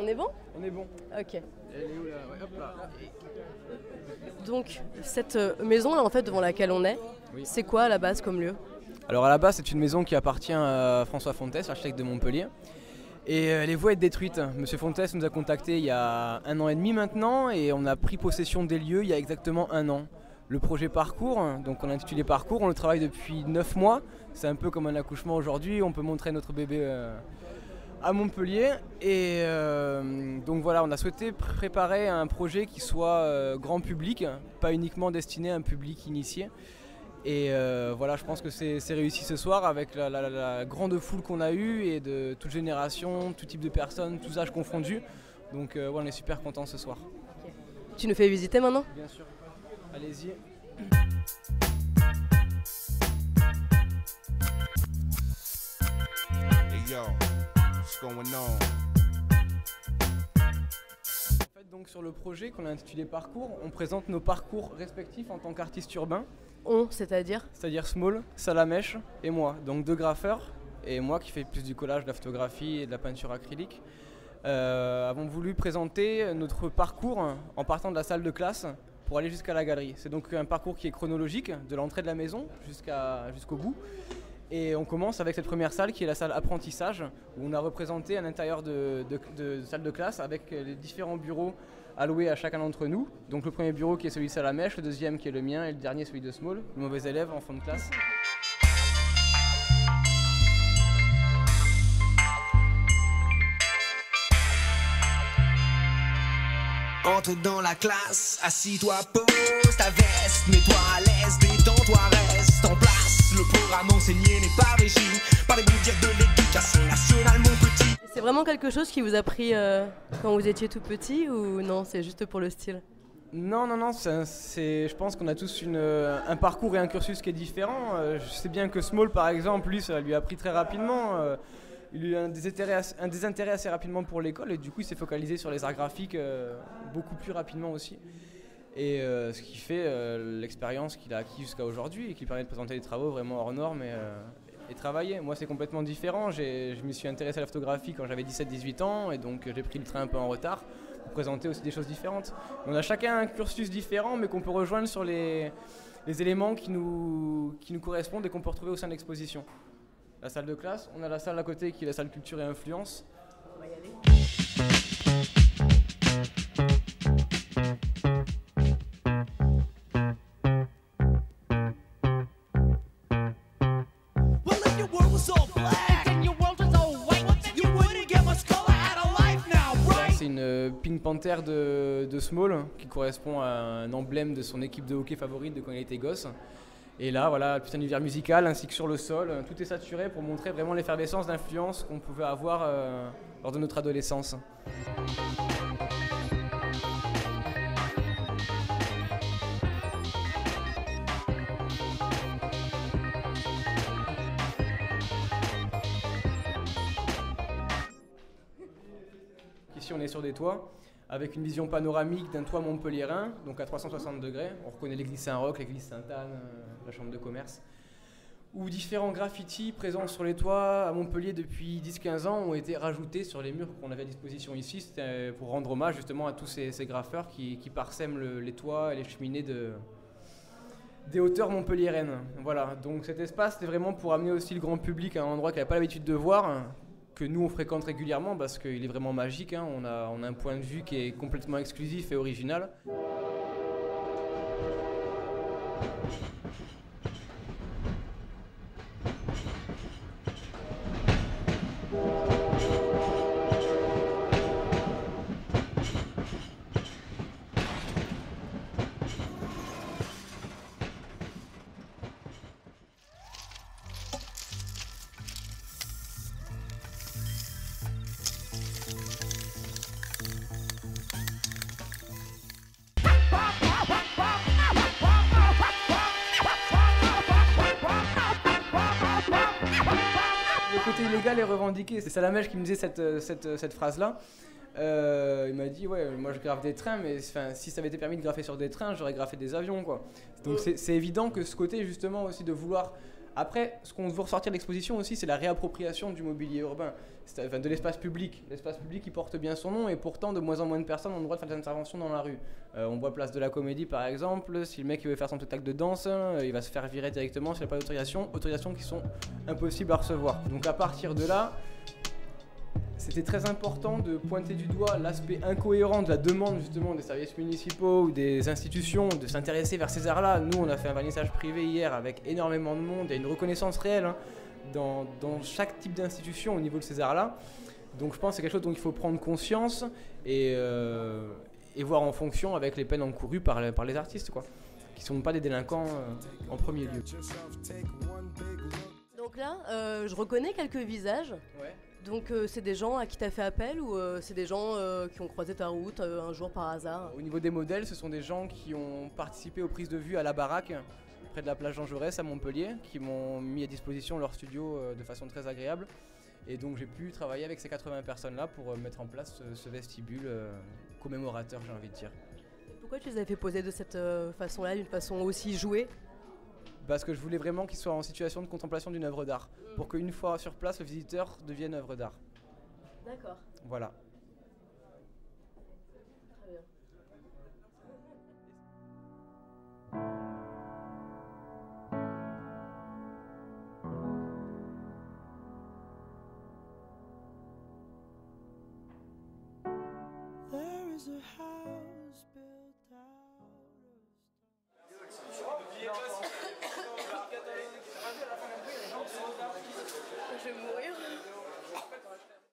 On est bon? On est bon. Ok. Elle est où là? Ouais, hop là. Donc, cette maison là en fait devant laquelle on est, Oui. c'est quoi à la base comme lieu? Alors à la base, c'est une maison qui appartient à François Fontès, architecte de Montpellier. Et elle est vouée à être détruite. Monsieur Fontès nous a contactés il y a 1 an et demi maintenant et on a pris possession des lieux il y a exactement 1 an. Le projet Parcours, donc on a intitulé Parcours, on le travaille depuis 9 mois. C'est un peu comme un accouchement aujourd'hui, on peut montrer notre bébé à Montpellier. Et donc voilà, on a souhaité préparer un projet qui soit grand public, pas uniquement destiné à un public initié. Et voilà, je pense que c'est réussi ce soir avec la grande foule qu'on a eue et de toute génération, tout type de personnes, tous âges confondus. Donc ouais, on est super contents ce soir. Tu nous fais visiter maintenant? Bien sûr. Allez-y. Hey yo, what's going on? En fait, donc sur le projet qu'on a intitulé Parcours, on présente nos parcours respectifs en tant qu'artistes urbains. C'est-à-dire Small, Salamèche et moi, donc 2 graffeurs, et moi qui fais plus du collage, de la photographie et de la peinture acrylique, avons voulu présenter notre parcours en partant de la salle de classe pour aller jusqu'à la galerie. C'est donc un parcours qui est chronologique, de l'entrée de la maison jusqu'au bout. Et on commence avec cette première salle qui est la salle apprentissage, où on a représenté un intérieur de salle de classe avec les différents bureaux alloués à chacun d'entre nous. Donc le premier bureau qui est celui de Salamèche, le deuxième qui est le mien et le dernier celui de Small, le mauvais élève en fond de classe. Entre dans la classe, assis-toi, pose ta veste, mets-toi à l'aise, détends-toi, reste en place. Le programme enseigné n'est pas régi par les bons dires de l'éducation nationale, mon petit. c'est vraiment quelque chose qui vous a pris quand vous étiez tout petit ou non, c'est juste pour le style? Non, je pense qu'on a tous un parcours et un cursus qui est différent. Je sais bien que Small, par exemple, lui, ça lui a pris très rapidement. Il a eu un désintérêt assez rapidement pour l'école et du coup, il s'est focalisé sur les arts graphiques beaucoup plus rapidement aussi. Et ce qui fait l'expérience qu'il a acquis jusqu'à aujourd'hui et qui permet de présenter des travaux vraiment hors normes et travailler. Moi, c'est complètement différent. Je me suis intéressé à la photographie quand j'avais 17-18 ans et donc j'ai pris le train un peu en retard. Présenter aussi des choses différentes. On a chacun un cursus différent mais qu'on peut rejoindre sur les éléments qui nous correspondent et qu'on peut retrouver au sein de l'exposition. La salle de classe, on a la salle à côté qui est la salle culture et influence. On va y aller. Well, if your world was so black and your world was so white, you wouldn't get much color out of life now, right? C'est une Pink Panther de Small qui correspond à un emblème de son équipe de hockey favorite de quand il était gosse. Et là, voilà, tout un univers musical ainsi que sur le sol, tout est saturé pour montrer vraiment l'effervescence d'influence qu'on pouvait avoir lors de notre adolescence. Ici, on est sur des toits avec une vision panoramique d'un toit montpelliérain, donc à 360 degrés. On reconnaît l'église Saint-Roch, l'église Sainte-Anne, la chambre de commerce. Où différents graffitis présents sur les toits à Montpellier depuis 10-15 ans ont été rajoutés sur les murs qu'on avait à disposition ici. C'était pour rendre hommage justement à tous ces graffeurs qui parsèment les toits et les cheminées des hauteurs montpelliéraines. Voilà, donc cet espace c'était vraiment pour amener aussi le grand public à un endroit qu'il n'avait pas l'habitude de voir, que nous on fréquente régulièrement parce qu'il est vraiment magique, hein. On a un point de vue qui est complètement exclusif et original. Le côté illégal est revendiqué. C'est Salamèche qui me disait cette phrase-là. Il m'a dit, ouais, moi je graffe des trains, mais si ça avait été permis de graffer sur des trains, j'aurais graffé des avions, quoi. Donc c'est évident que ce côté justement aussi de vouloir Après, ce qu'on veut ressortir de l'exposition aussi, c'est la réappropriation du mobilier urbain, enfin, de l'espace public. L'espace public, il porte bien son nom, et pourtant, de moins en moins de personnes ont le droit de faire des interventions dans la rue. On voit Place de la Comédie, par exemple. Si le mec il veut faire son spectacle de danse, il va se faire virer directement s'il n'a pas d'autorisation. Autorisations qui sont impossibles à recevoir. Donc à partir de là, c'était très important de pointer du doigt l'aspect incohérent de la demande justement des services municipaux ou des institutions de s'intéresser vers ces arts-là. Nous, on a fait un vernissage privé hier avec énormément de monde. Il y a une reconnaissance réelle hein, dans chaque type d'institution au niveau de ces arts-là. Donc je pense que c'est quelque chose dont il faut prendre conscience et voir en fonction avec les peines encourues par les artistes, quoi, qui ne sont pas des délinquants en premier lieu. Donc là, je reconnais quelques visages. Ouais. Donc c'est des gens à qui tu as fait appel ou c'est des gens qui ont croisé ta route un jour par hasard? Au niveau des modèles, ce sont des gens qui ont participé aux prises de vue à la baraque, près de la plage Jean Jaurès à Montpellier, qui m'ont mis à disposition leur studio de façon très agréable. Et donc j'ai pu travailler avec ces 80 personnes-là pour mettre en place ce vestibule commémorateur, j'ai envie de dire. Pourquoi tu les avais fait poser de cette façon-là, d'une façon aussi jouée? Parce que je voulais vraiment qu'ils soient en situation de contemplation d'une œuvre d'art, pour qu'une fois sur place, le visiteur devienne œuvre d'art. D'accord. Voilà. Très bien. Je vais mourir.